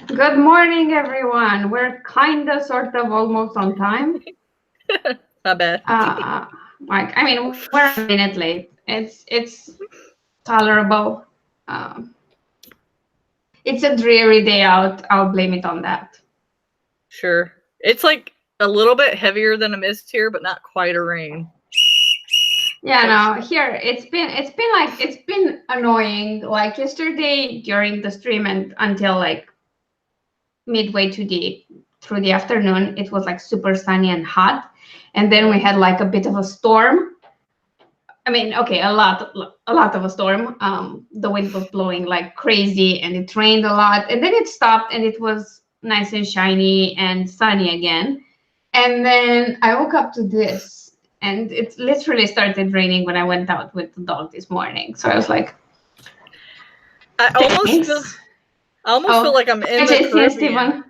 Good morning, everyone. We're kinda, sort of, almost on time. Not bad. We're a minute late. It's tolerable. Um, it's a dreary day out. I'll blame it on that. Sure. It's like a little bit heavier than a mist here, but not quite a rain. Yeah, no. Here it's been annoying. Like yesterday during the stream and until like midway through the afternoon, it was like super sunny and hot, and then we had like a bit of a storm. Okay, a lot of a storm. The wind was blowing like crazy, and it rained a lot, and then it stopped, and it was nice and shiny and sunny again. And then I woke up to this, and it literally started raining when I went out with the dog this morning. So I was like, I almost feel like I'm in the Caribbean.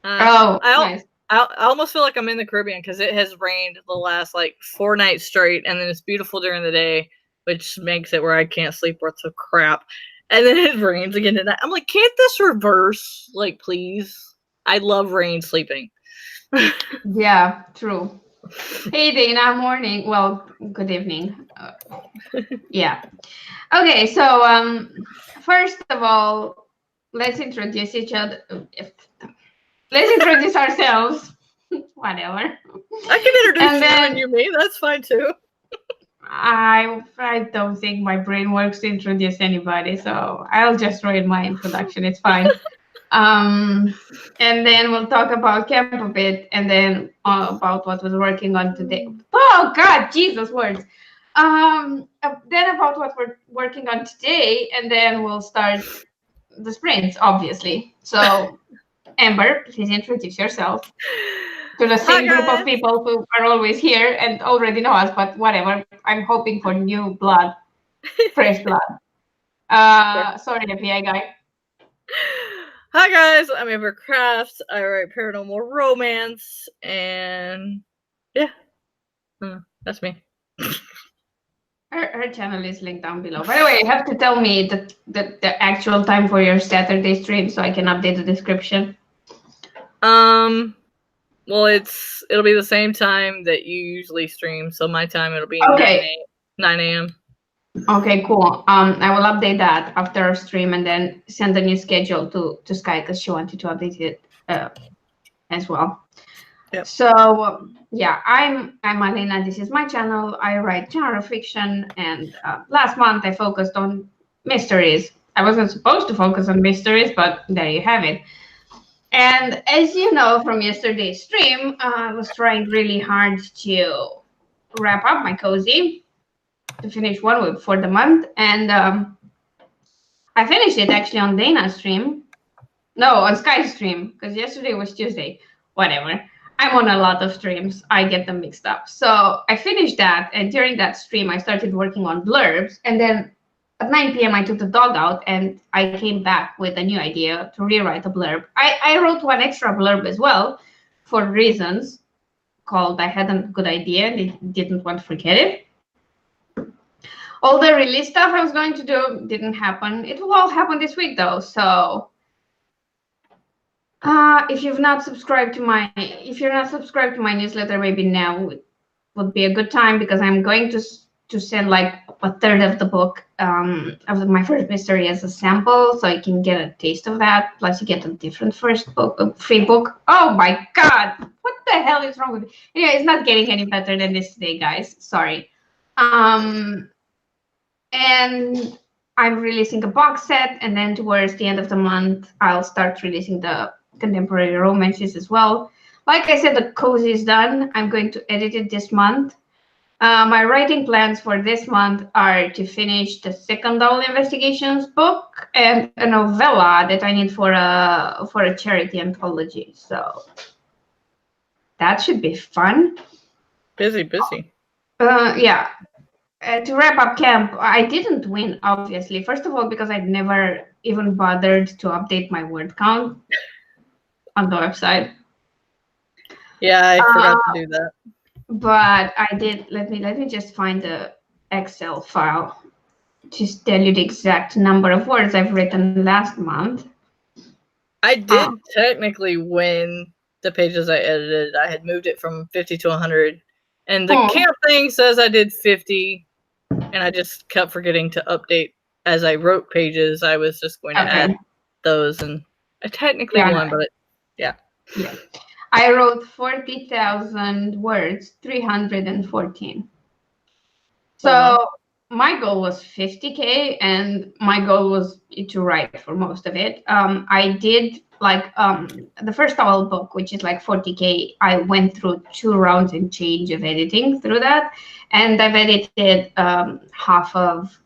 Nice. I almost feel like I'm in the Caribbean because it has rained the last like 4 nights straight, and then it's beautiful during the day, which makes it where I can't sleep worth of crap. And then it rains again tonight. I'm like, can't this reverse? Like, please. I love rain sleeping. Yeah, true. Hey, Dana, morning. Well, good evening. Yeah. Okay, so first of all, let's introduce each other. Let's introduce ourselves. Whatever. I can introduce you and you me. That's fine too. I don't think my brain works to introduce anybody, so I'll just write my introduction. It's fine. And then we'll talk about camp a bit, and then about what we're working on today. Oh God, Jesus words. Then about what we're working on today, and then we'll start the sprints, obviously. So, Amber, please introduce yourself to the same group of people who are always here and already know us, but whatever. I'm hoping for new blood, fresh blood. Sorry, FBI guy. Hi guys, I'm Amber Crafts. I write paranormal romance, and yeah, that's me. Her channel is linked down below. By the way, you have to tell me the actual time for your Saturday stream so I can update the description. Well, it'll be the same time that you usually stream, so my time it'll be 9 a.m. Okay, cool. I will update that after our stream and then send a new schedule to Skye because she wanted to update it as well. Yep. So yeah, I'm Alina. This is my channel. I write genre fiction, and last month I focused on mysteries. I wasn't supposed to focus on mysteries, but there you have it. And as you know from yesterday's stream, I was trying really hard to wrap up my cozy, to finish one week for the month, and I finished it actually on Dana's stream. No, on Skye's stream, because yesterday was Tuesday. Whatever. I'm on a lot of streams. I get them mixed up. So I finished that, and during that stream, I started working on blurbs, and then at 9 p.m. I took the dog out, and I came back with a new idea to rewrite a blurb. I wrote one extra blurb as well for reasons called I had a good idea and didn't want to forget it. All the release stuff I was going to do didn't happen. It will all happen this week though. So if you're not subscribed to my newsletter, maybe now would be a good time, because I'm going to send like a third of the book of my first mystery as a sample, so you can get a taste of that. Plus, you get a different first book, a free book. Oh my God, what the hell is wrong with me? Anyway, it's not getting any better than this today, guys. Sorry. And I'm releasing a box set, and then towards the end of the month, I'll start releasing the contemporary romances as well. Like I said, the cozy is done. I'm going to edit it this month. My writing plans for this month are to finish the second Double Investigations book and a novella that I need for a charity anthology. So that should be fun. Busy. Yeah. To wrap up camp, I didn't win, obviously. First of all, because I'd never even bothered to update my word count on the website. Yeah, I forgot to do that. But I did. Let me just find the Excel file to tell you the exact number of words I've written last month. I did technically win the pages I edited. I had moved it from 50 to 100. And the camp thing says I did 50. And I just kept forgetting to update as I wrote pages. I was just going to add those. And I technically won, but yeah. I wrote 40,000 words, 314. So my goal was 50K, and my goal was to write for most of it. I did like the first novel book, which is like 40K. I went through 2 rounds and change of editing through that, and I've edited half of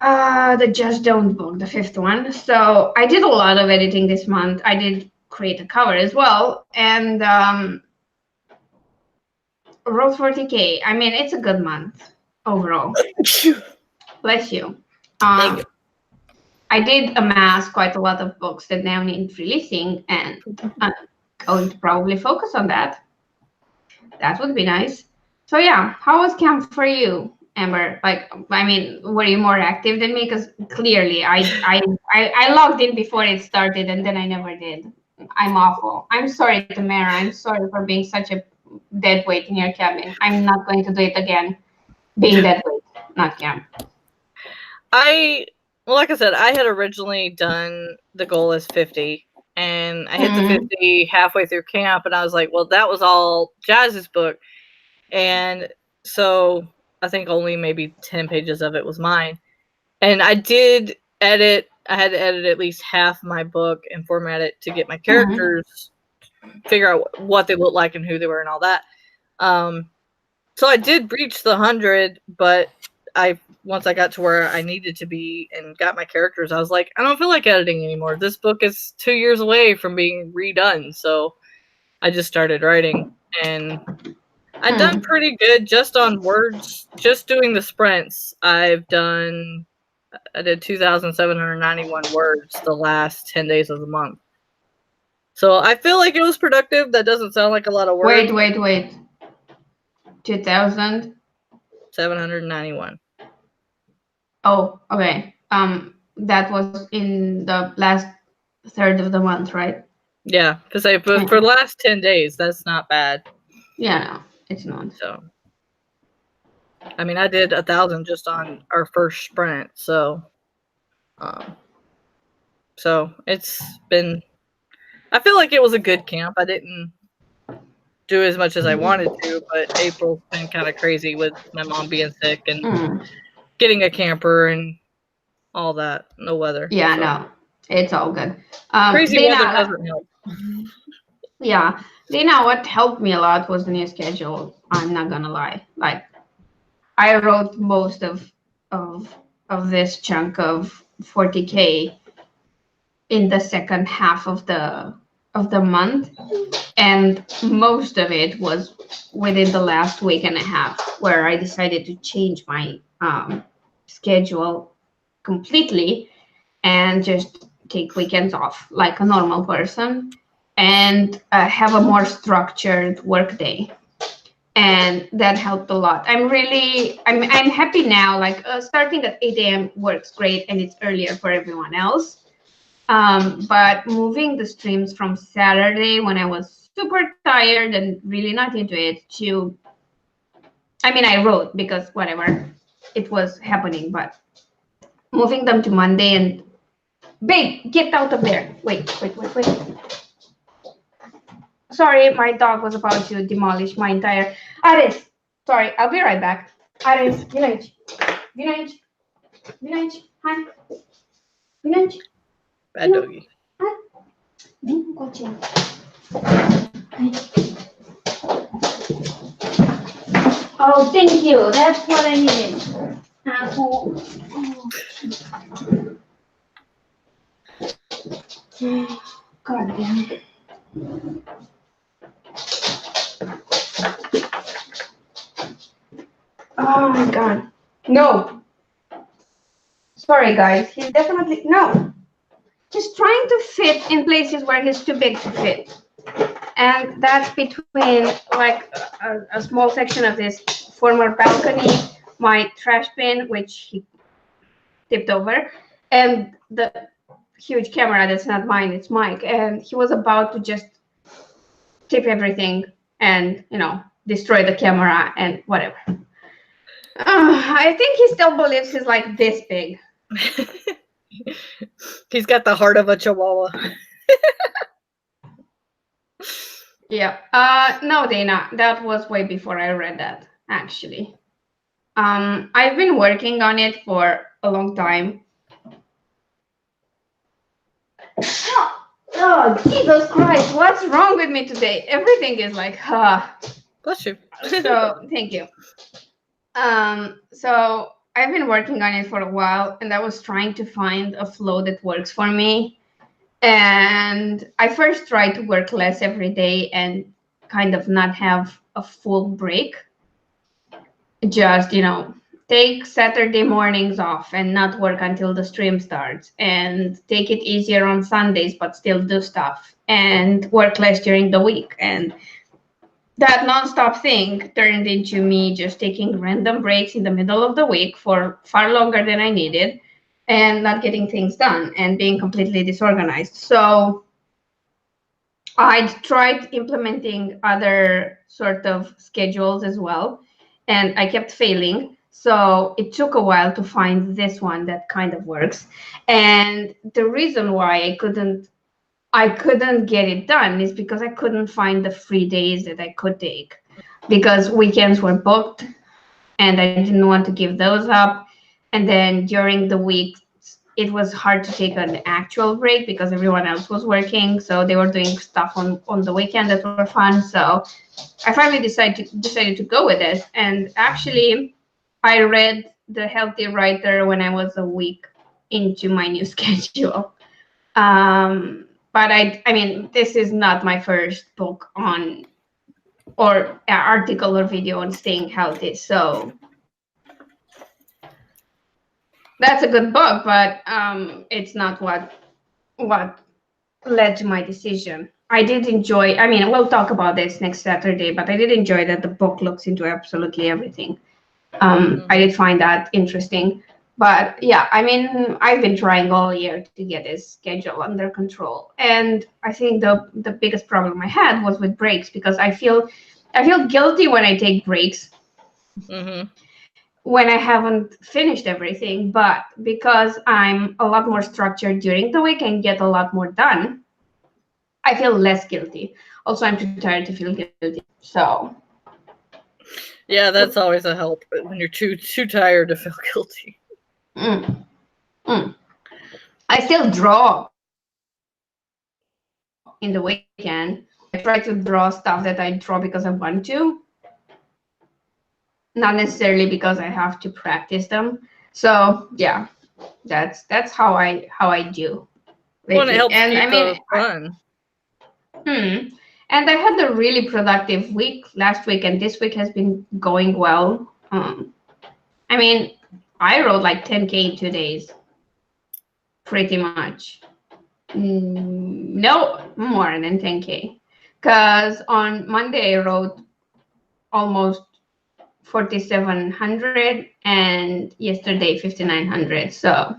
the Just Don't book, the 5th one. So I did a lot of editing this month. I did create a cover as well, and wrote 40K. I mean, it's a good month overall. Bless you. Thank you. I did amass quite a lot of books that now need releasing, and I'm going to probably focus on that. That would be nice. So yeah, how was camp for you, Amber? Like, I mean, were you more active than me? Because clearly I logged in before it started, and then I never did. I'm awful. I'm sorry, Tamara. I'm sorry for being such a dead weight in your cabin. I'm not going to do it again. Being dead weight, not camp. Well, like I said, I had originally done the goal as 50, and I hit the 50 halfway through camp, and I was like, well, that was all Jazz's book. And so I think only maybe 10 pages of it was mine. And I did edit. I had to edit at least half my book and format it to get my characters, figure out what they look like and who they were and all that. So I did reach the 100, but once I got to where I needed to be and got my characters, I was like, I don't feel like editing anymore. This book is 2 years away from being redone. So I just started writing, and I've done pretty good just on words, just doing the sprints. I did 2,791 words the last 10 days of the month. So I feel like it was productive. That doesn't sound like a lot of words. Wait. 2,000? 791. Oh, okay. That was in the last third of the month, right? Yeah, because for the last 10 days, that's not bad. Yeah, no, it's not. So, I mean, I did 1,000 just on our first sprint. So it's been. I feel like it was a good camp. I didn't do as much as I wanted to, but April's been kind of crazy with my mom being sick and getting a camper and all that. No weather. Yeah, so. No, it's all good. Crazy weather doesn't help. Yeah, Lena, what helped me a lot was the new schedule. I'm not gonna lie. Like, I wrote most of this chunk of 40K in the second half of the month, and most of it was within the last week and a half, where I decided to change my schedule completely and just take weekends off like a normal person, and have a more structured work day, and that helped a lot. I'm happy now. Like starting at 8 a.m. works great, and it's earlier for everyone else. But moving the streams from Saturday, when I was super tired and really not into it, to, I mean, I wrote because whatever, it was happening, but moving them to Monday and, babe, get out of there. Wait. Sorry, my dog was about to demolish my entire, Ares, sorry, I'll be right back. Ares, Vinage, hi. Vinage. Bad doggy. Oh, thank you. That's what I needed. Asshole. God damn it. Oh my God. No. Sorry, guys. He's definitely, no. He's trying to fit in places where he's too big to fit. And that's between like a small section of this former balcony, my trash bin, which he tipped over, and the huge camera that's not mine, it's Mike, and he was about to just tip everything and, you know, destroy the camera and whatever. I think he still believes he's like this big. He's got the heart of a chihuahua. Yeah. No, Dana, that was way before I read that, actually. I've been working on it for a long time. Oh, Jesus Christ, what's wrong with me today? Everything is like, Bless you. So, thank you. So I've been working on it for a while, and I was trying to find a flow that works for me. And I first tried to work less every day and kind of not have a full break. Just, you know, take Saturday mornings off and not work until the stream starts, and take it easier on Sundays, but still do stuff and work less during the week. And that nonstop thing turned into me just taking random breaks in the middle of the week for far longer than I needed and not getting things done and being completely disorganized. So I tried implementing other sort of schedules as well, and I kept failing. So it took a while to find this one that kind of works. And the reason why I couldn't get it done is because I couldn't find the free days that I could take, because weekends were booked and I didn't want to give those up. And then during the week, it was hard to take an actual break because everyone else was working. So they were doing stuff on the weekend that were fun. So I finally decided to go with this. And actually, I read The Healthy Writer when I was a week into my new schedule. But I mean, this is not my first book on, or article or video on staying healthy. So that's a good book, but it's not what led to my decision. I did enjoy, I mean, we'll talk about this next Saturday, but I did enjoy that the book looks into absolutely everything. I did find that interesting. But yeah, I mean, I've been trying all year to get this schedule under control. And I think the biggest problem I had was with breaks, because I feel guilty when I take breaks. When I haven't finished everything, but because I'm a lot more structured during the week and get a lot more done, I feel less guilty. Also, I'm too tired to feel guilty. So yeah, that's always a help when you're too tired to feel guilty. I still draw in the weekend. I try to draw stuff that I draw because I want to, not necessarily because I have to practice them. So yeah, that's how I do. Well, it helps and keep I mean, fun. And I had a really productive week last week, and this week has been going well. I mean, I wrote like 10K in 2 days, pretty much. No more than 10K, because on Monday I wrote almost 4,700 and yesterday 5,900. So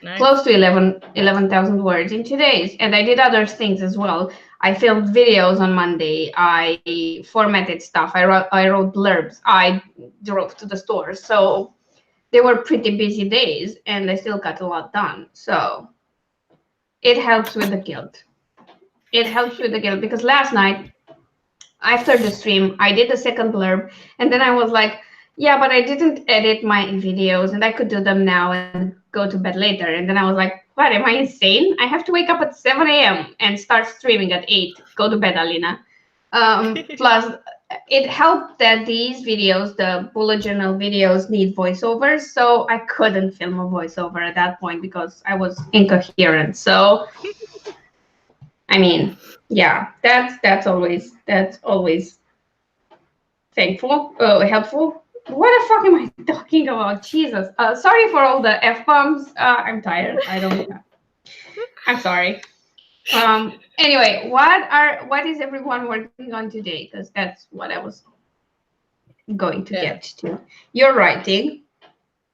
nice. Close to 11,000 words in 2 days. And I did other things as well. I filmed videos on Monday. I formatted stuff. I wrote blurbs. I drove to the store. So they were pretty busy days, and I still got a lot done. So it helps with the guilt. It helps with the guilt, because last night after the stream, I did the second blurb, and then I was like, yeah, but I didn't edit my videos, and I could do them now and go to bed later. And then I was like, what, am I insane? I have to wake up at 7 a.m. and start streaming at 8. Go to bed, Alina. Plus, it helped that these videos, the bullet journal videos, need voiceovers. So I couldn't film a voiceover at that point because I was incoherent. So, I mean, yeah, that's always thankful, helpful. What the fuck am I talking about? Jesus. Sorry for all the F-bombs. I'm tired. I'm sorry. Anyway, what is everyone working on today? Because that's what I was going to get to. You're writing.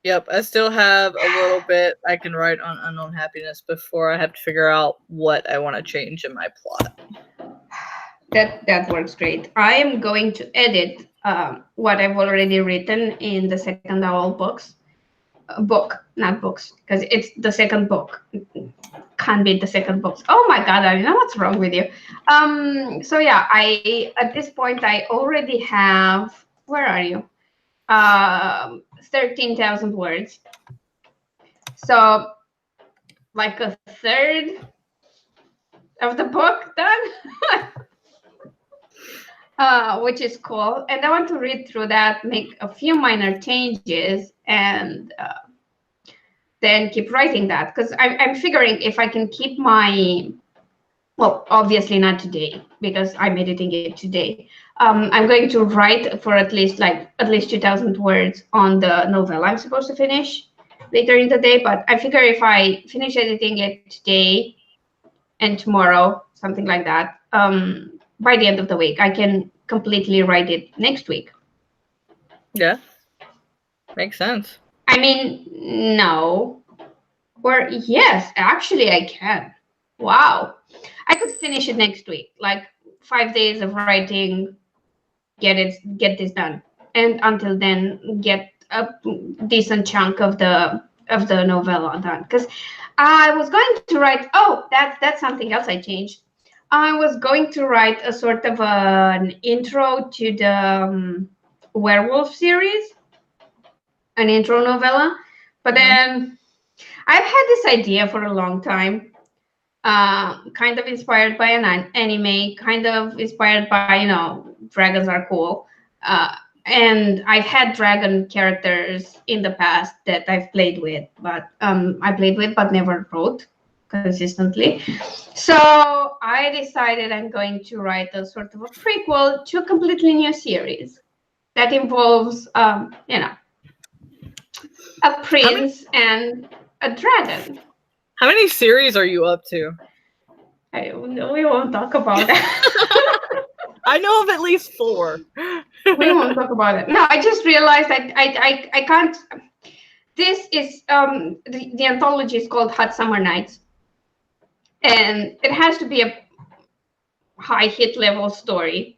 Yep, I still have a little bit I can write on unknown happiness before I have to figure out what I want to change in my plot. That works great. I am going to edit what I've already written in the second owl book, not books, because it's the second book. Can't be the second book. Oh my God, I know what's wrong with you. So yeah, I at this point I already have. Where are you? 13,000 words. So like a third of the book done. Which is cool. And I want to read through that, make a few minor changes, and then keep writing that. Because I'm figuring if I can keep my, well, obviously not today, because I'm editing it today. I'm going to write for at least 2,000 words on the novella I'm supposed to finish later in the day. But I figure if I finish editing it today and tomorrow, something like that, by the end of the week, I can completely write it next week. Yeah, makes sense. I mean, no. Or yes, actually I can. Wow. I could finish it next week, like 5 days of writing, get this done. And until then, get a decent chunk of the novella done. Because I was going to write, that's something else I changed. I was going to write a sort of an intro to the werewolf series, an intro novella. But then I've had this idea for a long time, kind of inspired by an anime, kind of inspired by, dragons are cool. And I've had dragon characters in the past that I've played with, but never wrote consistently. So I decided I'm going to write a sort of a prequel to a completely new series that involves, a prince and a dragon. How many series are you up to? I don't know. We won't talk about that. I know of at least 4. We won't talk about it. No, I just realized that I can't. This is the anthology is called Hot Summer Nights, and it has to be a high hit level story,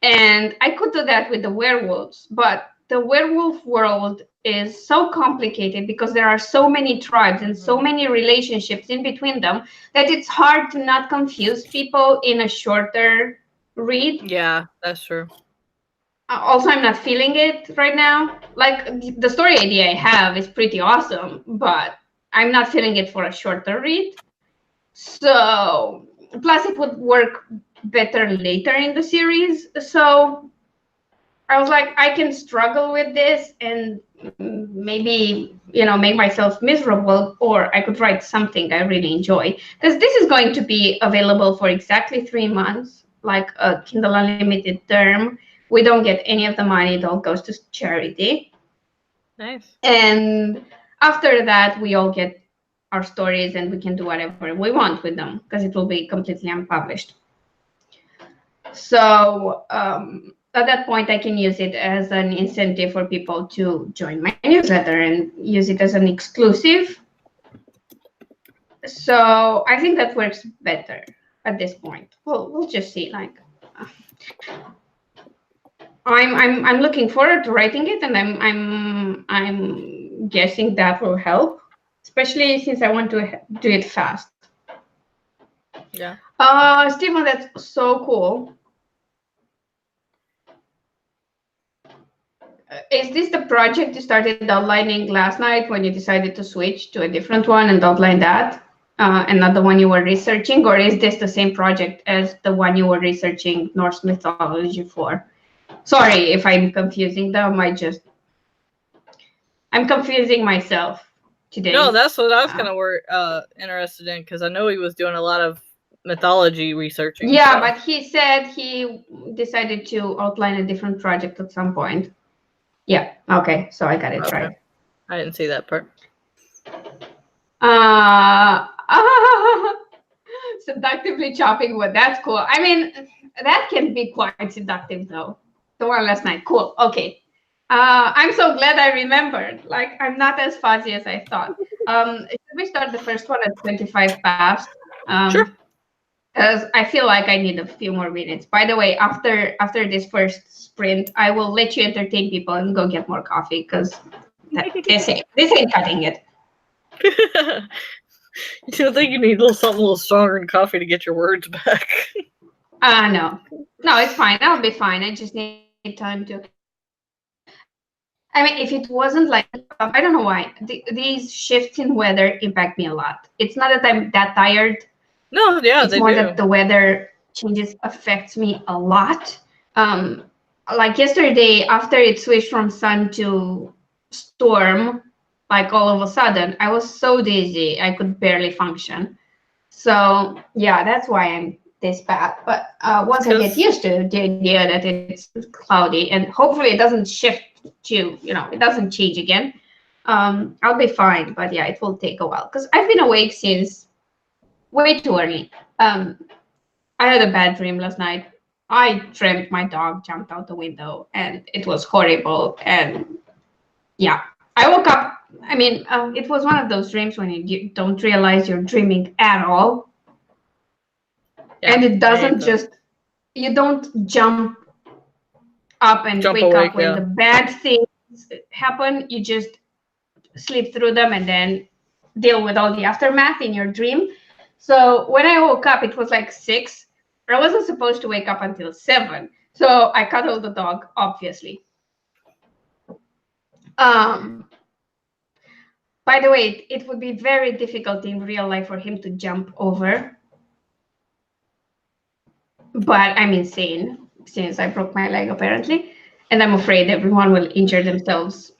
and I could do that with the werewolves, but the werewolf world is so complicated because there are so many tribes and so many relationships in between them that it's hard to not confuse people in a shorter read. Yeah, that's true. Also, I'm not feeling it right now. Like, the story idea I have is pretty awesome, but I'm not feeling it for a shorter read. So, plus it would work better later in the series. So I was like, I can struggle with this and maybe, make myself miserable, or I could write something I really enjoy. Because this is going to be available for exactly 3 months, like a Kindle Unlimited term. We don't get any of the money. It all goes to charity. Nice. And after that, we all get our stories and we can do whatever we want with them because it will be completely unpublished. So at that point, I can use it as an incentive for people to join my newsletter and use it as an exclusive. So I think that works better at this point. We'll just see. Like, I'm looking forward to writing it, and I'm guessing that will help, especially since I want to do it fast. Yeah. Stephen, that's so cool. Is this the project you started outlining last night when you decided to switch to a different one and outline that, and not the one you were researching? Or is this the same project as the one you were researching Norse mythology for? Sorry if I'm confusing them. I'm confusing myself today. No, that's what I was kind of interested in, because I know he was doing a lot of mythology researching. Yeah, so. But he said he decided to outline a different project at some point. Yeah, okay, so I got it right. I didn't see that part. Seductively chopping wood, that's cool. I mean, that can be quite seductive though. The one last night, cool, okay. I'm so glad I remembered. Like, I'm not as fuzzy as I thought. Should we start the first one at 25 past? Sure. Because I feel like I need a few more minutes. By the way, after this first sprint, I will let you entertain people and go get more coffee because this ain't cutting it. You don't think you need something a little stronger than coffee to get your words back? No, it's fine. I'll be fine. I just need time to. I mean, if it wasn't like, I don't know why these shifts in weather impact me a lot. It's not that I'm that tired. No, yeah, it's more that the weather changes affects me a lot. Like yesterday, after it switched from sun to storm, like all of a sudden, I was so dizzy I could barely function. So yeah, that's why I'm this bad. But once I get used to the idea that it's cloudy and hopefully it doesn't shift to, it doesn't change again, I'll be fine. But yeah, it will take a while because I've been awake since way too early. I had a bad dream last night. I dreamt my dog jumped out the window and it was horrible. And yeah, I woke up. I mean, it was one of those dreams when you don't realize you're dreaming at all. Yeah, and it doesn't you don't jump up and wake up when the bad things happen. You just sleep through them and then deal with all the aftermath in your dream. So when I woke up, it was like 6. I wasn't supposed to wake up until 7. So I cuddled the dog, obviously. By the way, it would be very difficult in real life for him to jump over. But I'm insane since I broke my leg, apparently. And I'm afraid everyone will injure themselves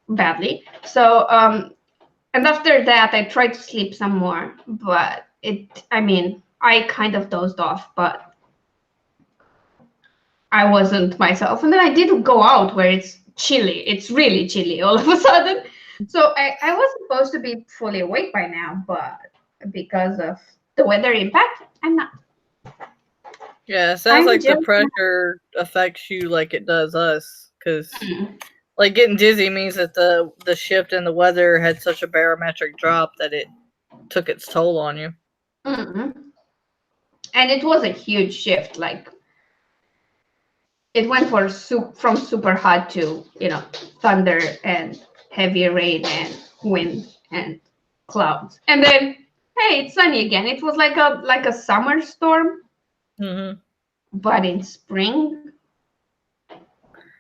badly. So, and after that, I tried to sleep some more. But I kind of dozed off, but I wasn't myself. And then I did go out where it's chilly. It's really chilly all of a sudden. So I was supposed to be fully awake by now, but because of the weather impact, I'm not. Yeah, it sounds like the pressure affects you like it does us. Because, like, getting dizzy means that the shift in the weather had such a barometric drop that it took its toll on you. Mm-hmm. And it was a huge shift. Like, it went from super hot to, thunder and heavy rain and wind and clouds. And then, hey, it's sunny again. It was like a summer storm, but in spring,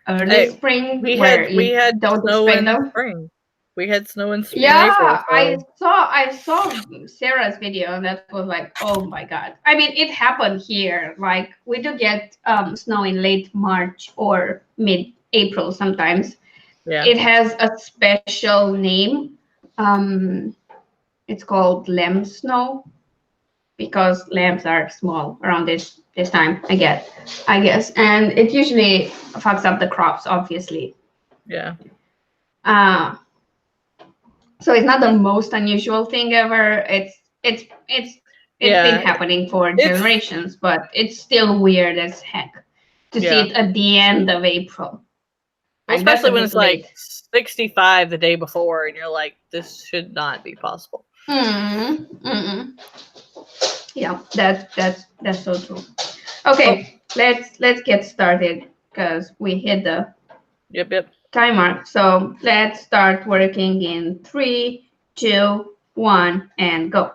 early spring, we had snow in spring. We had snow in spring. Yeah, April, so. I saw Sarah's video and that was like, oh my god. I mean, it happened here. Like, we do get snow in late March or mid-April sometimes. Yeah. It has a special name. It's called lamb snow because lambs are small around this time. I guess, and it usually fucks up the crops, obviously. Yeah. So it's not the most unusual thing ever. It's been happening for generations, but it's still weird as heck to see it at the end of April. Well, especially when it's like 65 the day before, and you're like, this should not be possible. Yeah, that's so true. Okay, let's get started because we hit the timer. So let's start working in 3, 2, 1, and go.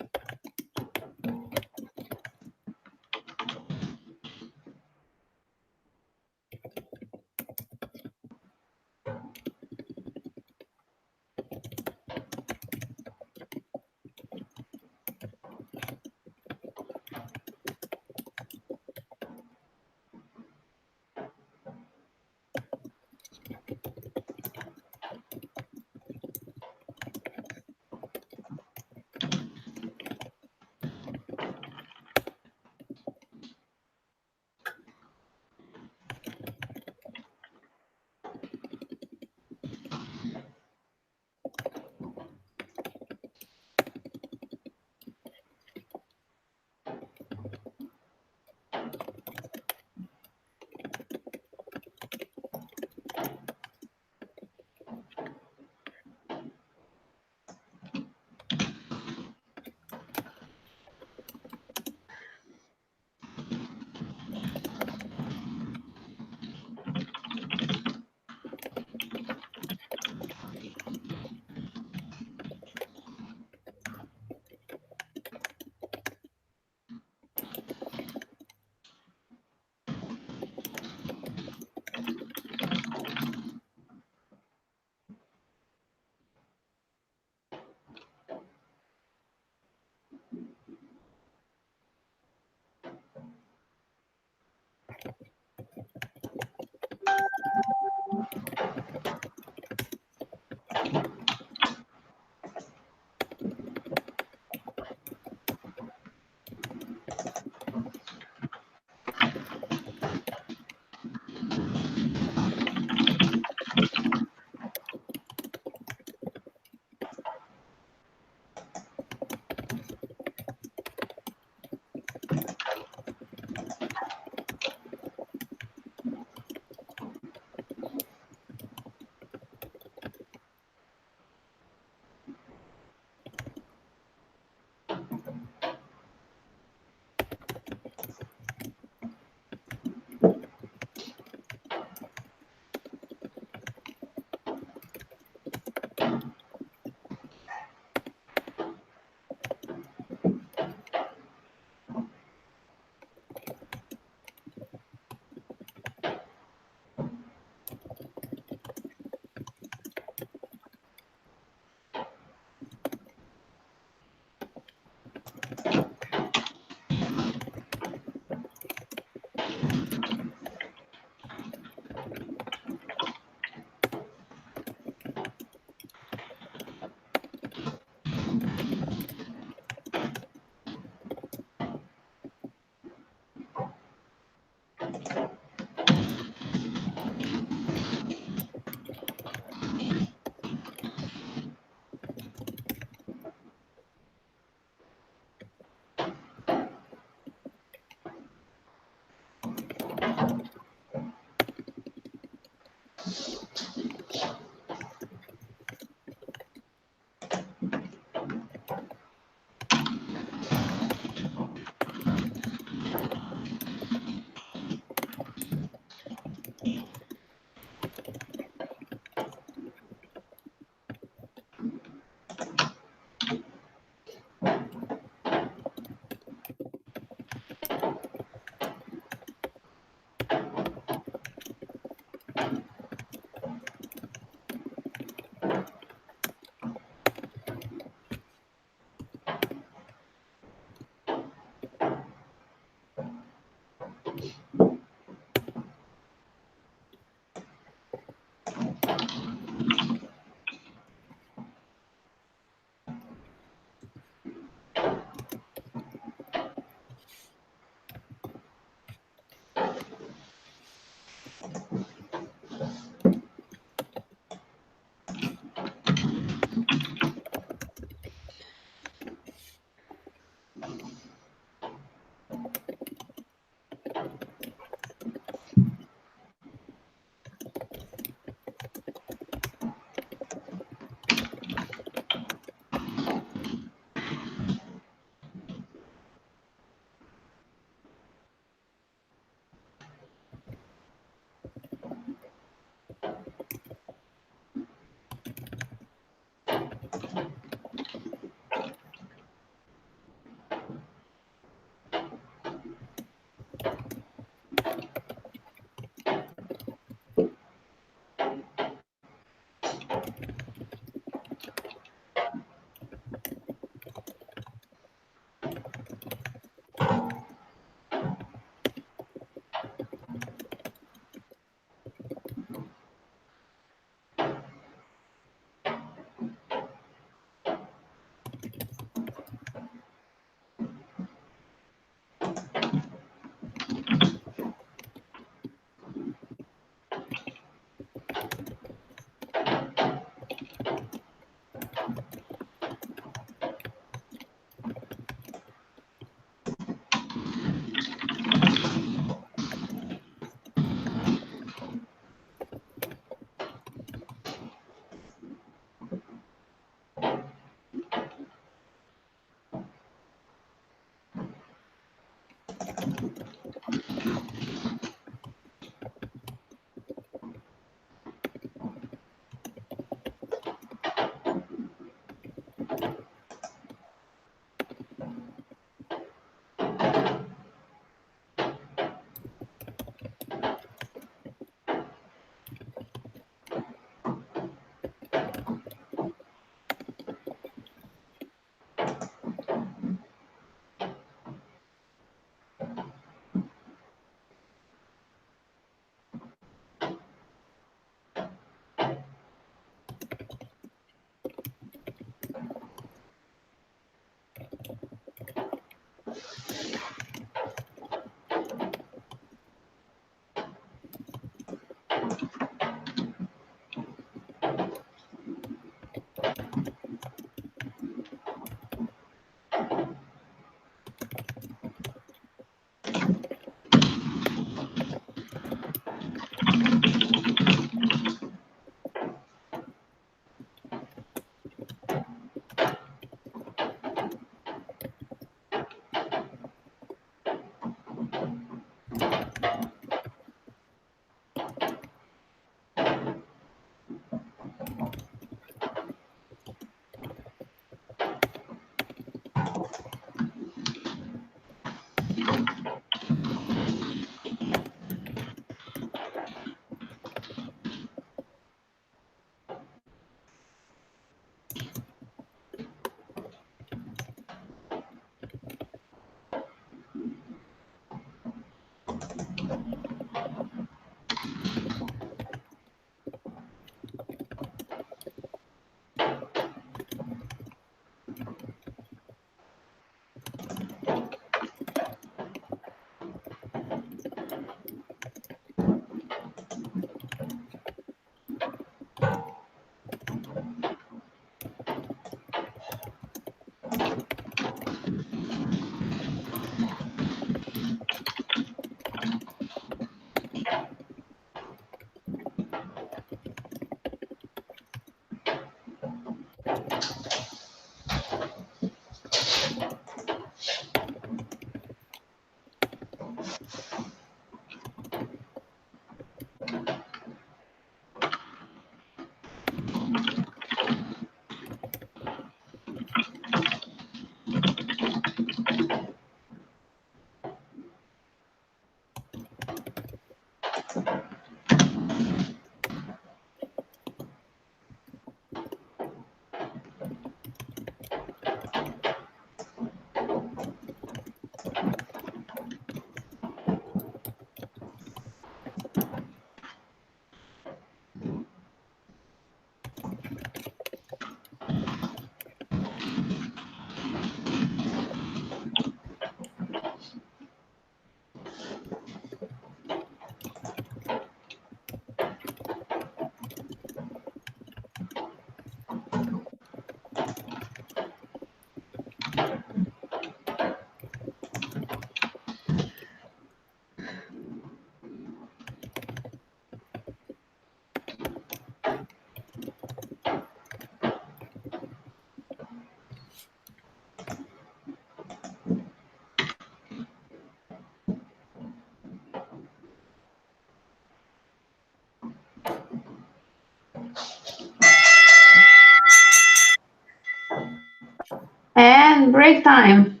And break time.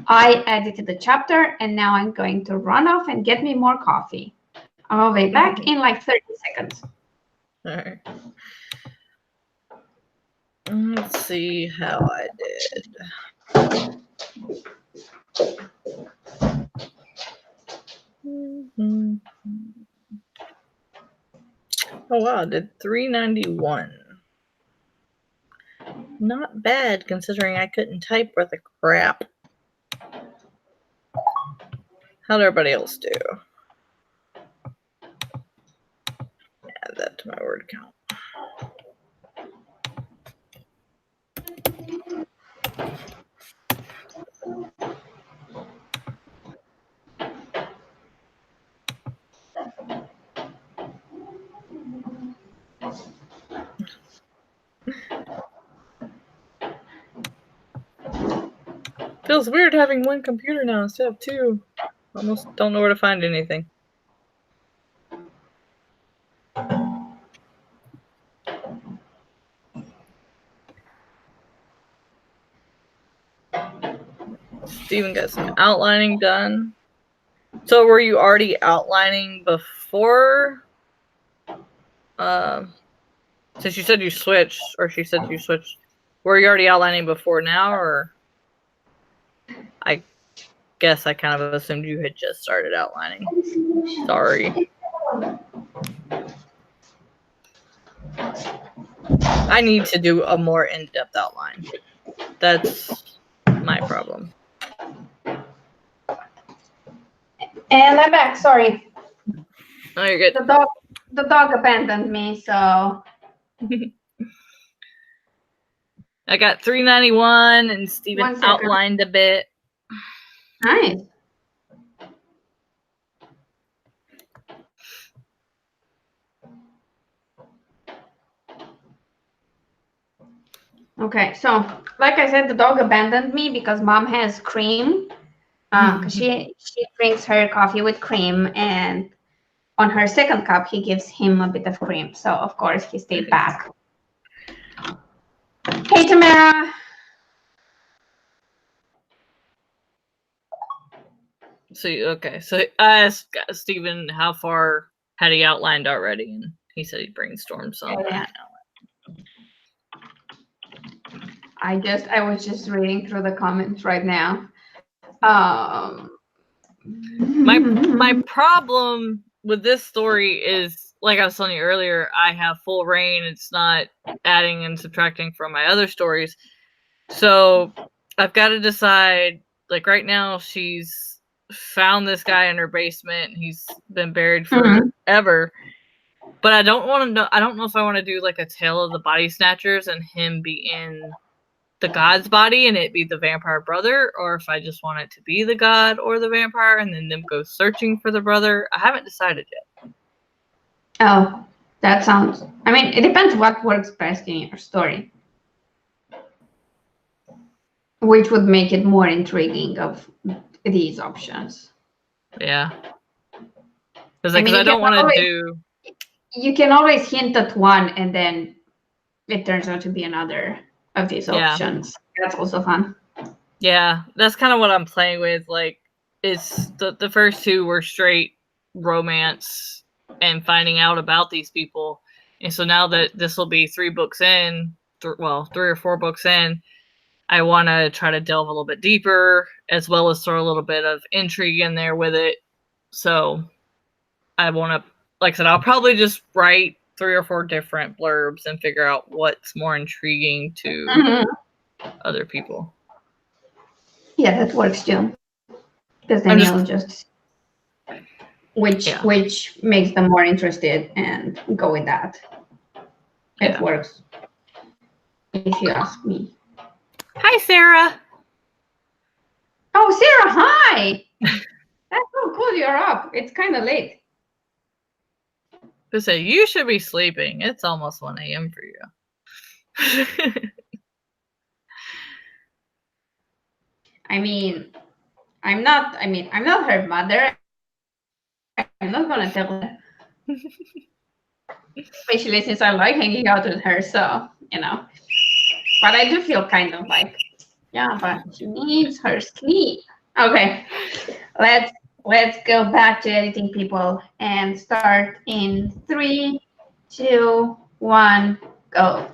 I edited the chapter and now I'm going to run off and get me more coffee. I'll be back in like 30 seconds. All right. Let's see how I did. Oh wow, I did 391. Not bad considering I couldn't type worth a crap. How'd everybody else do? Add that to my word count. Feels weird having one computer now instead of two. Almost don't know where to find anything. Steven got some outlining done. So were you already outlining before? Since you said you switched, or she said you switched, were you already outlining before now, or? I guess I kind of assumed you had just started outlining. Sorry. I need to do a more in-depth outline. That's my problem. And I'm back. Sorry. Oh, you're good. The dog abandoned me, so. I got 391, and Steven outlined a bit. Nice. Okay, so like I said, the dog abandoned me because mom has cream. Because she drinks her coffee with cream, and on her second cup, he gives him a bit of cream. So of course he stayed back. Hey, Tamara. So I asked Steven how far had he outlined already, and he said he brainstormed some. Yeah. I was just reading through the comments right now. My problem with this story is, like I was telling you earlier, I have full reign. It's not adding and subtracting from my other stories. So I've got to decide, like right now she's found this guy in her basement. He's been buried forever. But I don't know if I want to do like a Tale of the Body Snatchers and him be in the god's body and it be the vampire brother, or if I just want it to be the god or the vampire and then them go searching for the brother. I haven't decided yet. Oh, that sounds, I mean, it depends what works best in your story, which would make it more intriguing of these options. Yeah, because I don't want to do. You can always hint at one and then it turns out to be another of these options. That's also fun. Yeah, that's kind of what I'm playing with. Like, it's the first two were straight romance and finding out about these people. And so now that this will be 3 books in, 3 or 4 books in, I want to try to delve a little bit deeper, as well as throw a little bit of intrigue in there with it. So I want to, like I said, I'll probably just write 3 or 4 different blurbs and figure out what's more intriguing to other people. Yeah, that works too. Because then you'll just which makes them more interested and go with that. It works. If you ask me. Hi, Sarah. Oh, Sarah, hi. That's so cool you're up. It's kind of late. So you should be sleeping. It's almost 1 a.m. for you. I'm not her mother. I'm not gonna tell her. Especially since I like hanging out with her, so But I do feel kind of like, yeah, but she needs her sleep. Okay. Let's go back to editing, people, and start in 3, 2, 1, go.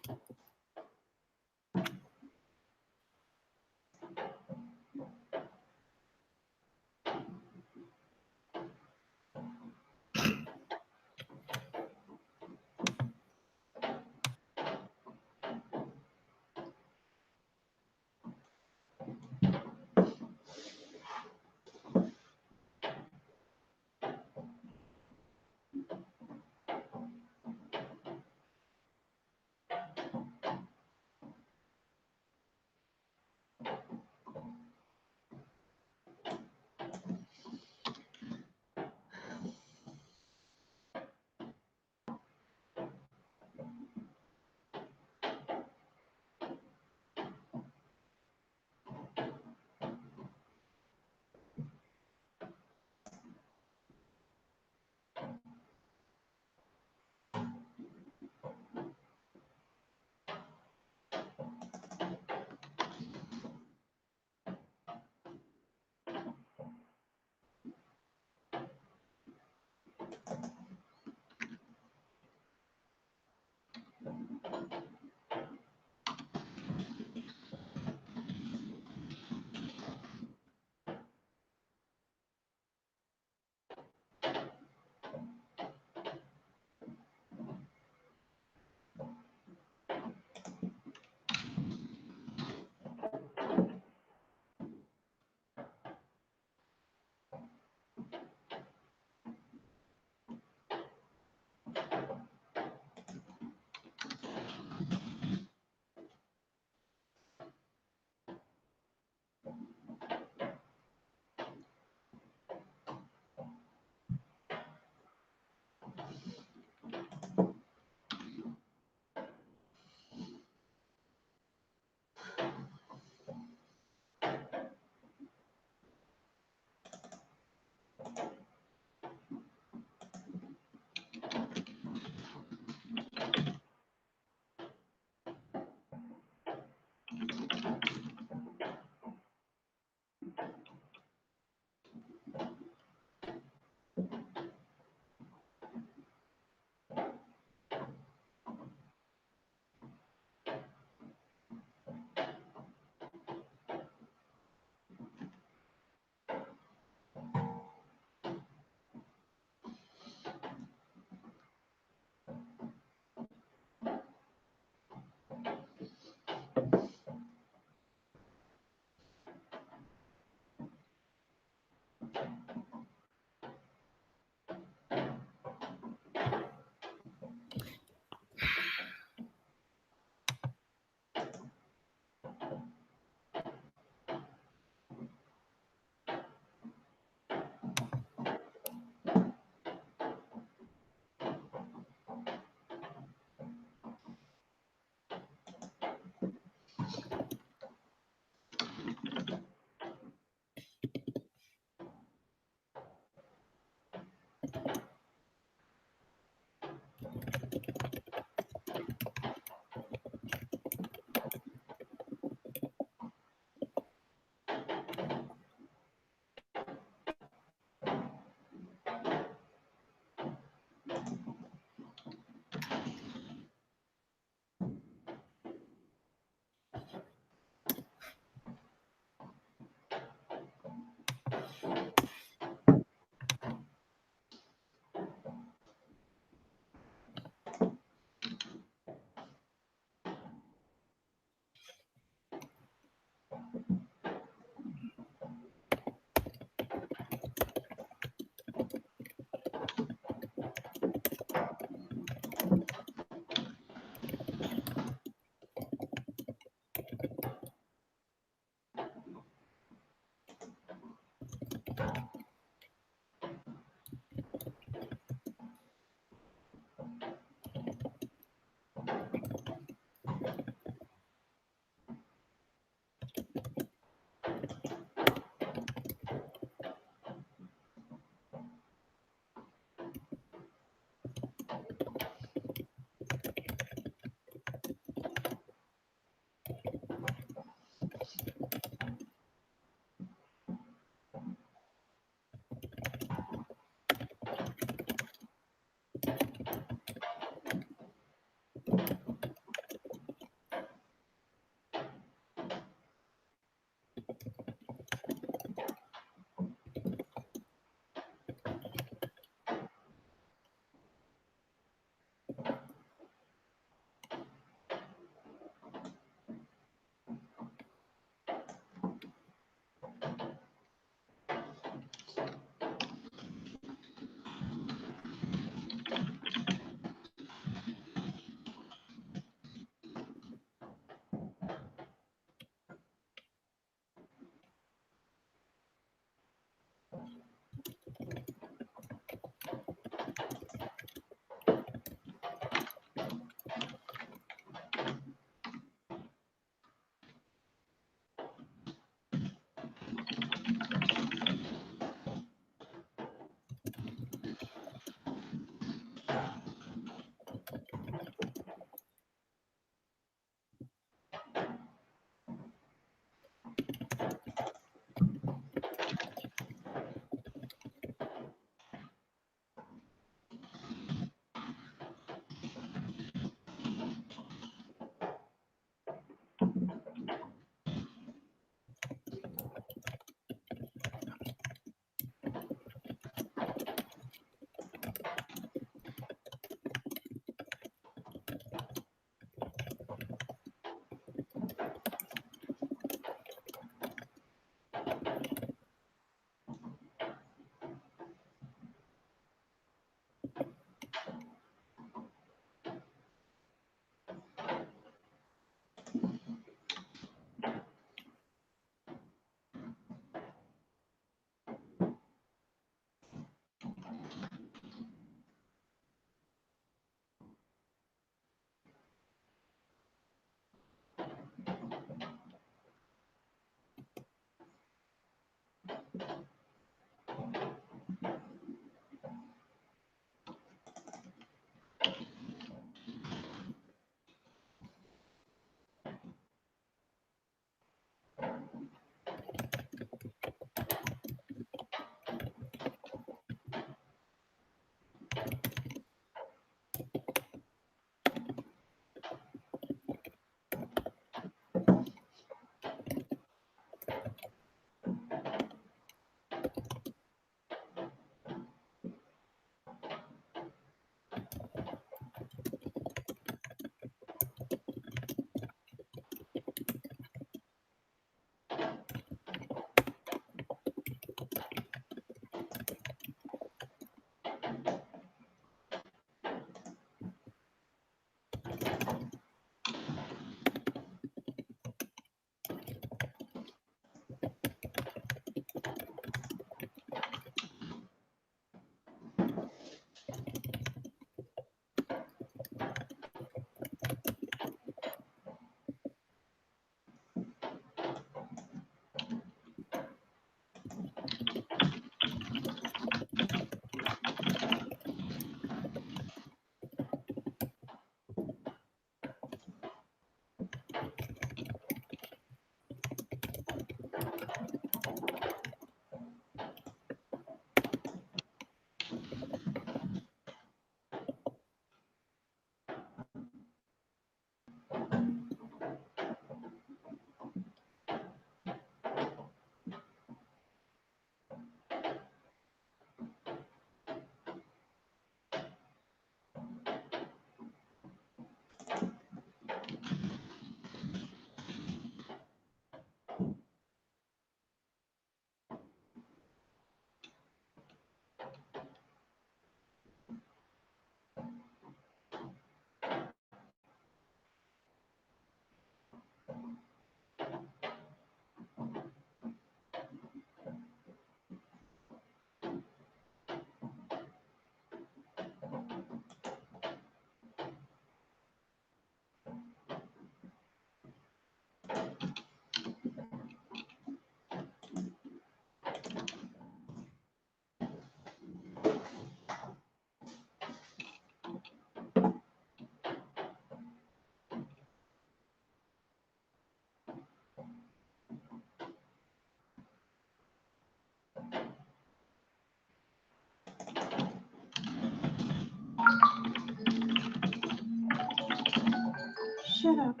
Shut up.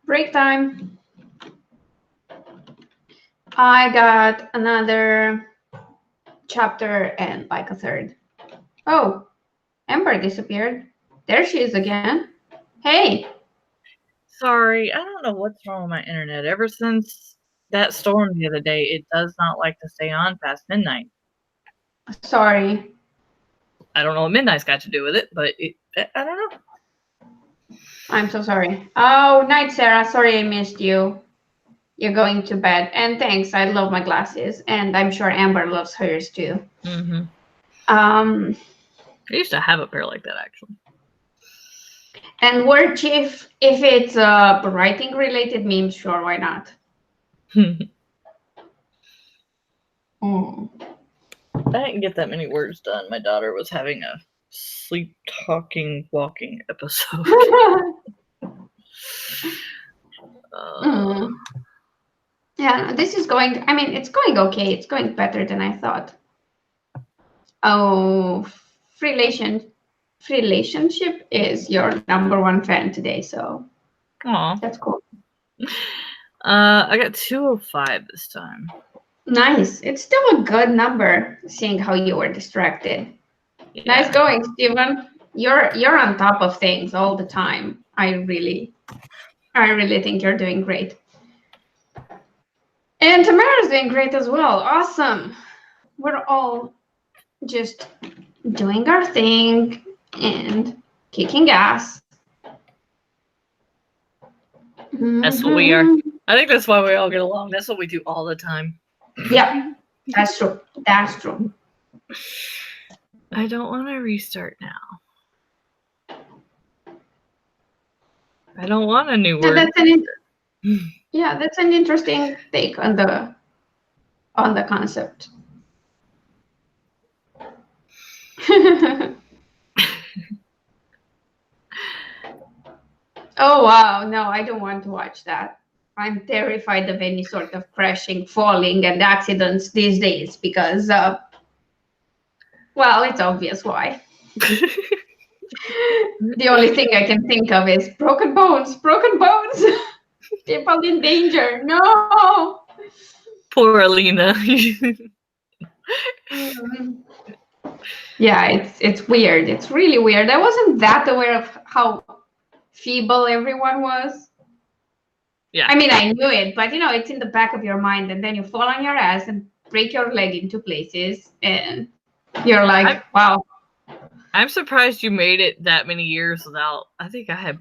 Break time. I got another chapter and like a third. Oh, Amber disappeared. There she is again. Hey. Sorry, I don't know what's wrong with my internet. Ever since that storm the other day, it does not like to stay on past midnight. Sorry. I don't know what midnight's got to do with it, but I don't know. I'm so sorry. Oh, night, Sarah. Sorry I missed you. You're going to bed. And thanks. I love my glasses. And I'm sure Amber loves hers too. Mm-hmm. I used to have a pair like that, actually. And word chief, if it's writing related memes, sure, why not? I didn't get that many words done. My daughter was having a sleep talking walking episode. Yeah, this is going, I mean, it's going okay. It's going better than I thought. Oh, relationship is your #1 fan today, so Aw. That's cool. I got 205 this time. Nice. It's still a good number, seeing how you were distracted. Yeah. Nice going, Steven. You're on top of things all the time. I really think you're doing great. And Tamara's doing great as well. Awesome. We're all just doing our thing and kicking ass. That's what we are. I think that's why we all get along. That's what we do all the time. Yeah, that's true. That's true. I don't want to restart now. I don't want a new word. That's an interesting take on the concept. Oh wow, no, I don't want to watch that. I'm terrified of any sort of crashing, falling, and accidents these days because, well, it's obvious why. The only thing I can think of is broken bones, people in danger. No. Poor Alina. Yeah, it's weird. It's really weird. I wasn't that aware of how feeble everyone was. Yeah. I mean, I knew it, but it's in the back of your mind, and then you fall on your ass and break your leg into places, and you're like, wow. I'm surprised you made it that many years without. I think I had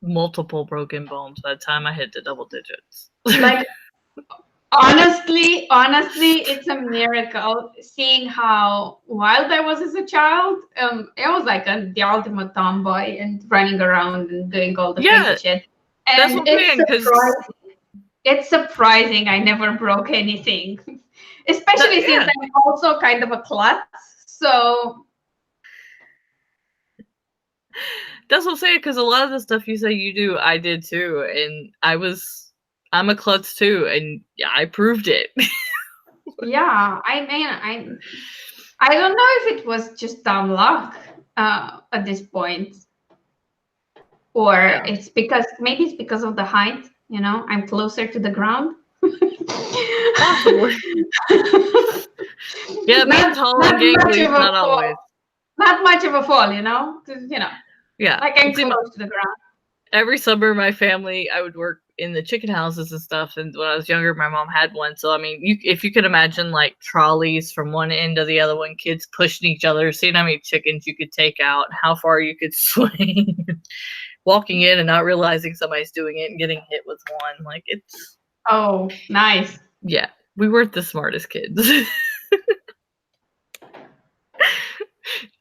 multiple broken bones by the time I hit the double digits. Like, honestly, it's a miracle seeing how wild I was as a child. I was like the ultimate tomboy and running around and doing all the crazy shit. And that's what it's surprising I never broke anything, especially since I'm also kind of a klutz. So that's what I'm saying, because a lot of the stuff you say you do, I did too, and I'm a klutz too, and I proved it. Yeah, I mean, I don't know if it was just dumb luck at this point, or it's because of the height. I'm closer to the ground. Possibly. Yeah, being tall and gangly, not always. Not much of a fall, Yeah. Like I'm close to the ground. every summer, my family, I would work in the chicken houses and stuff. And when I was younger, my mom had one. So, I mean, if you could imagine like trolleys from one end to the other one, kids pushing each other, seeing how many chickens you could take out, how far you could swing, walking in and not realizing somebody's doing it and getting hit with one. Like, it's. Oh, nice. Yeah, we weren't the smartest kids.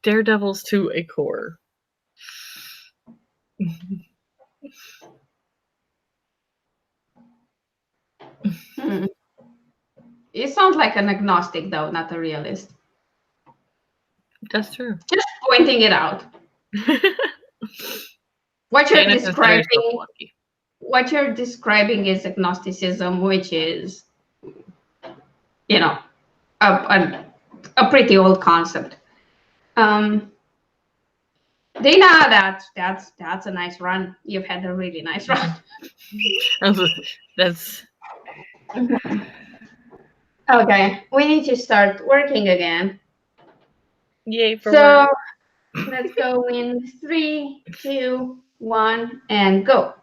Daredevils to a core. You sound like an agnostic, though, not a realist. That's true. Just pointing it out. What you're describing is agnosticism, which is, you know, a pretty old concept. Dana, that's a nice run. You've had a really nice run. That's okay. We need to start working again. Yay for so work. Let's go in 3, 2, 1, and go.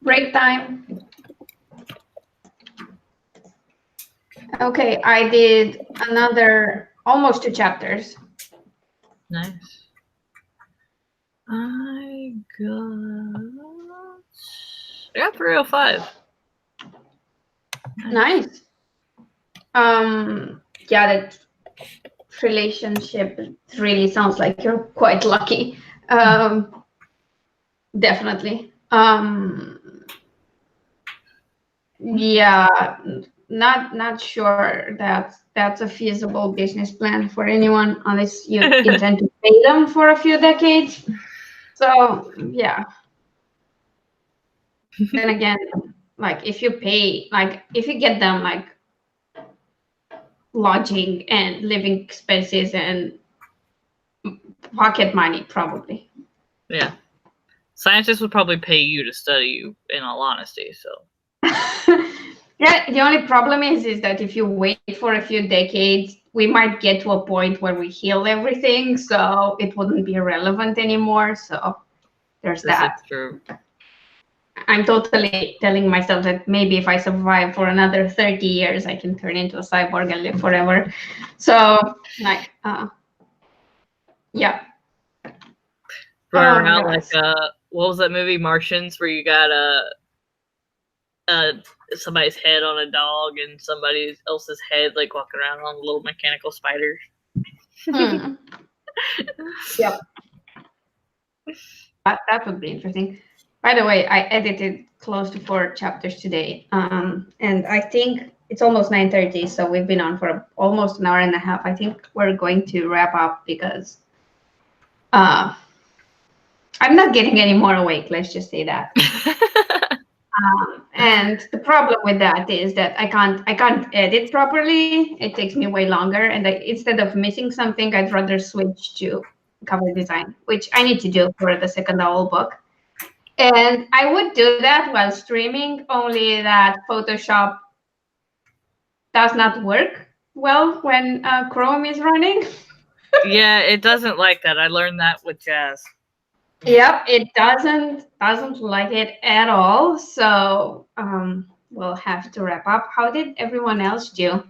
Break time. Okay, I did another almost 2 chapters. Nice. I got 305. Nice. Yeah, that relationship really sounds like you're quite lucky. Definitely. Yeah, not sure that that's a feasible business plan for anyone unless you intend to pay them for a few decades. So yeah. Then again, like if you pay, like if you get them like lodging and living expenses and pocket money, probably. Yeah. Scientists would probably pay you to study you, in all honesty, so. Yeah, the only problem is that if you wait for a few decades, we might get to a point where we heal everything, so it wouldn't be relevant anymore. So there's that. This is true. I'm totally telling myself that maybe if I survive for another 30 years, I can turn into a cyborg and live forever. So, like, yeah. Running around like, what was that movie, Martians, where you got somebody's head on a dog and somebody else's head like walking around on little mechanical spiders. Yep. That would be interesting. By the way, I edited close to 4 chapters today, and I think it's almost 9:30, so we've been on for almost an hour and a half. I think we're going to wrap up because I'm not getting any more awake. Let's just say that. And the problem with that is that I can't edit properly. It takes me way longer, and instead of missing something, I'd rather switch to cover design, which I need to do for the second owl book. And I would do that while streaming, only that Photoshop does not work well when Chrome is running. Yeah, it doesn't like that. I learned that with Jazz. Yep, it doesn't like it at all. So we'll have to wrap up. How did everyone else do?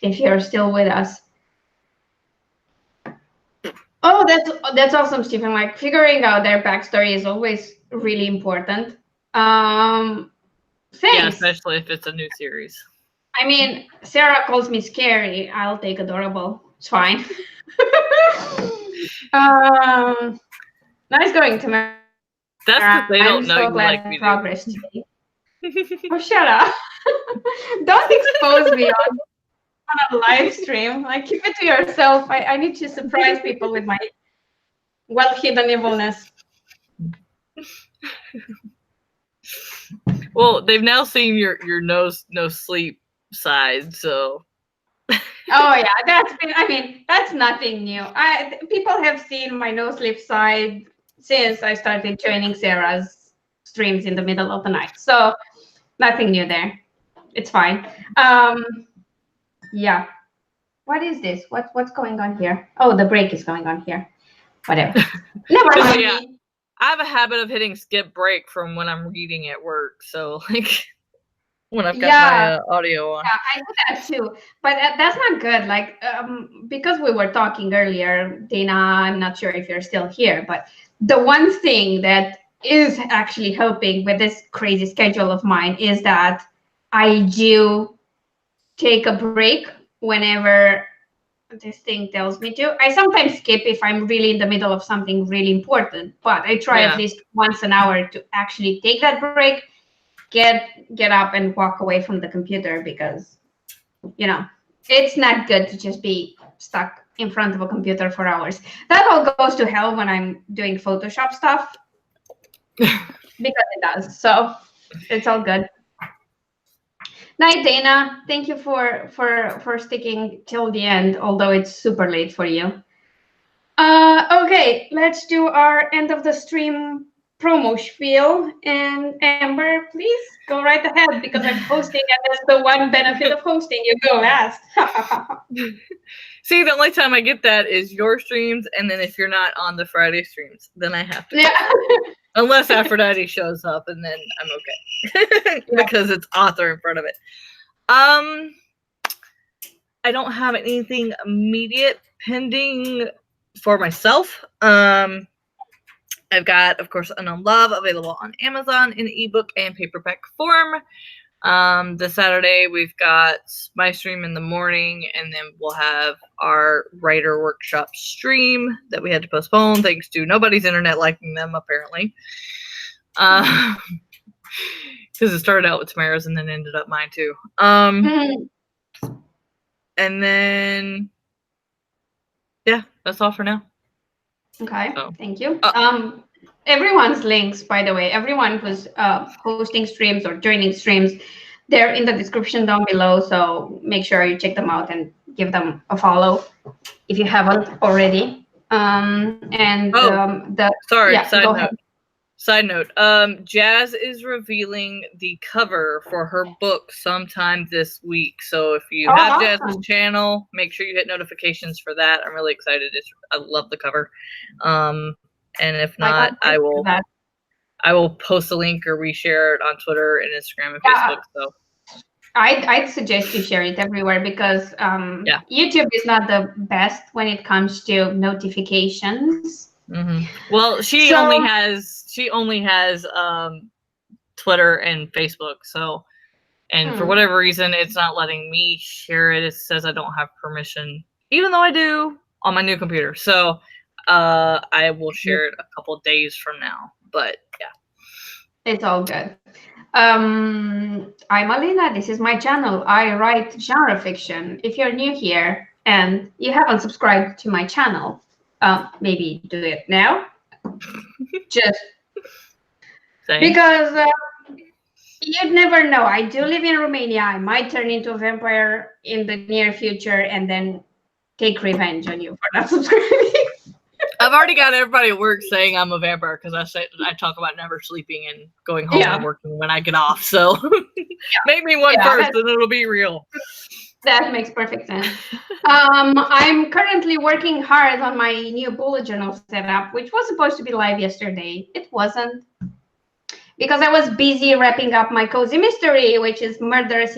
If you're still with us. Oh, that's awesome, Stephen. Like figuring out their backstory is always really important. Thanks. Yeah, especially if it's a new series. I mean, Sarah calls me scary. I'll take adorable. It's fine. Nice going, Tamara. That's because they don't know so you like me. Progress today. Oh, shut up! Don't expose me on a live stream. Like, keep it to yourself. I need to surprise people with my well-hidden evilness. Well, they've now seen your no sleep side, so. Oh yeah, that's nothing new. People have seen my no sleep side since I started joining Sarah's streams in the middle of the night. So nothing new there. It's fine. Yeah. What is this? What's going on here? Oh, the break is going on here. Whatever. Never mind. Yeah. I have a habit of hitting skip break from when I'm reading at work. So like when I've got my audio on. Yeah, I do that too. But that's not good. Like because we were talking earlier, Dana, I'm not sure if you're still here, but the one thing that is actually helping with this crazy schedule of mine is that I do take a break whenever this thing tells me to. I sometimes skip if I'm really in the middle of something really important, but I try at least once an hour to actually take that break, get up and walk away from the computer, because it's not good to just be stuck in front of a computer for hours. That all goes to hell when I'm doing Photoshop stuff because it does. So it's all good. Night, Dana. Thank you for sticking till the end, although it's super late for you. Okay, let's do our end of the stream promo spiel. And Amber, please go right ahead, because I'm hosting, and that's the one benefit of hosting. You go last. See, the only time I get that is your streams, and then if you're not on the Friday streams, then I have to. Yeah. Unless Aphrodite shows up, and then I'm okay. Because it's author in front of it. I don't have anything immediate pending for myself. I've got, of course, Unknown Love available on Amazon in ebook and paperback form. This Saturday we've got my stream in the morning, and then we'll have our writer workshop stream that we had to postpone thanks to nobody's internet liking them, apparently. Because it started out with Tamara's and then ended up mine too. And then yeah, that's all for now. Okay, thank you. Everyone's links, by the way, everyone who's hosting streams or joining streams, they're in the description down below. So make sure you check them out and give them a follow if you haven't already. Side note, Jazz is revealing the cover for her book sometime this week. So if you have Jazz's channel, make sure you hit notifications for that. I'm really excited. I love the cover. And if not, I will post a link or reshare it on Twitter and Instagram and Facebook. So I'd suggest you share it everywhere because YouTube is not the best when it comes to notifications. Well, she only has Twitter and Facebook, so for whatever reason it's not letting me share it. It says I don't have permission, even though I do on my new computer. So I will share it a couple of days from now, but yeah, it's all good. I'm Alina. This is my channel. I write genre fiction. If you're new here and you haven't subscribed to my channel, maybe do it now. Just because you'd never know. I do live in Romania. I might turn into a vampire in the near future and then take revenge on you for not subscribing. I've already got everybody at work saying I'm a vampire because I talk about never sleeping and going home and working when I get off. So make me one first and it'll be real. That makes perfect sense. I'm currently working hard on my new bullet journal setup, which was supposed to be live yesterday. It wasn't because I was busy wrapping up my cozy mystery, which is Murderous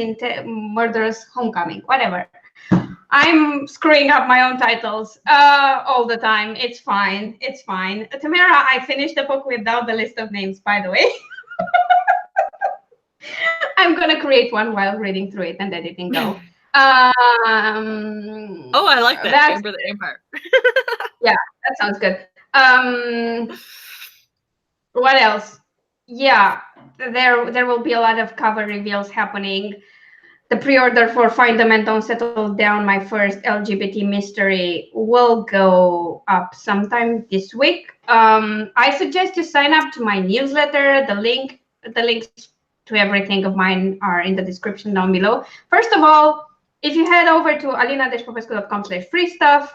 Homecoming, whatever. I'm screwing up my own titles all the time. It's fine. It's fine. Tamara, I finished the book without the list of names, by the way. I'm going to create one while reading through it and letting go. I like that. Chamber of the Empire. Yeah, that sounds good. What else? Yeah, there will be a lot of cover reveals happening. The pre-order for Find Them and Don't Settle Down, my first LGBT mystery, will go up sometime this week. I suggest you sign up to my newsletter. The links to everything of mine are in the description down below. First of all, if you head over to alina-popescu.com/free stuff,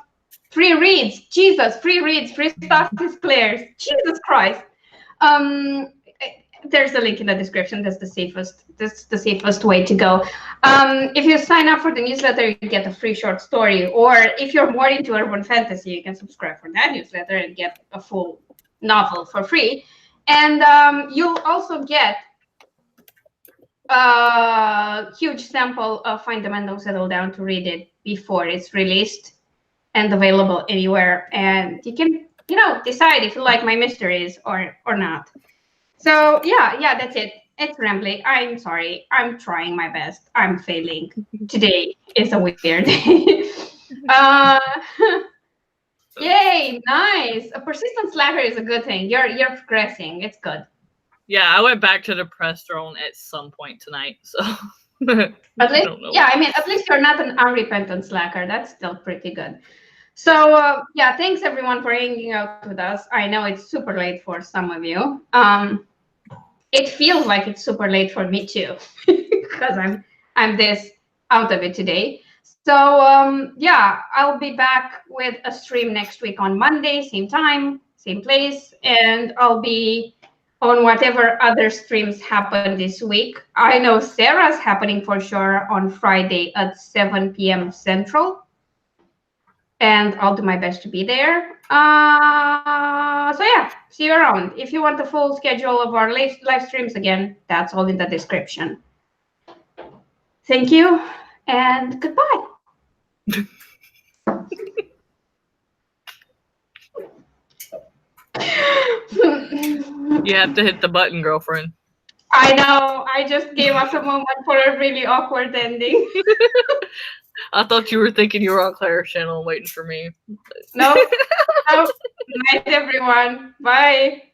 free reads, Jesus, free reads, free stuff is Claire's. Jesus Christ. There's a link in the description. That's the safest way to go. If you sign up for the newsletter, you get a free short story. Or if you're more into urban fantasy, you can subscribe for that newsletter and get a full novel for free. And you'll also get a huge sample of Find Them and Don't Settle Down to read it before it's released and available anywhere. And you can, decide if you like my mysteries or not. So yeah, that's it. It's rambling. I'm sorry. I'm trying my best. I'm failing. Today is a weird day. Yay, nice. A persistent slacker is a good thing. You're progressing. It's good. Yeah, I went back to the press drone at some point tonight. So at least you're not an unrepentant slacker. That's still pretty good. So thanks everyone for hanging out with us. I know it's super late for some of you. It feels like it's super late for me too, because I'm this out of it today. So I'll be back with a stream next week on Monday, same time, same place, and I'll be on whatever other streams happen this week. I know Sarah's happening for sure on Friday at 7 p.m. Central. And I'll do my best to be there. So yeah, see you around. If you want the full schedule of our live streams, again, that's all in the description. Thank you and goodbye. You have to hit the button, girlfriend. I know. I just gave us a moment for a really awkward ending. I thought you were thinking you were on Claire's channel and waiting for me. No. Night, everyone. Bye.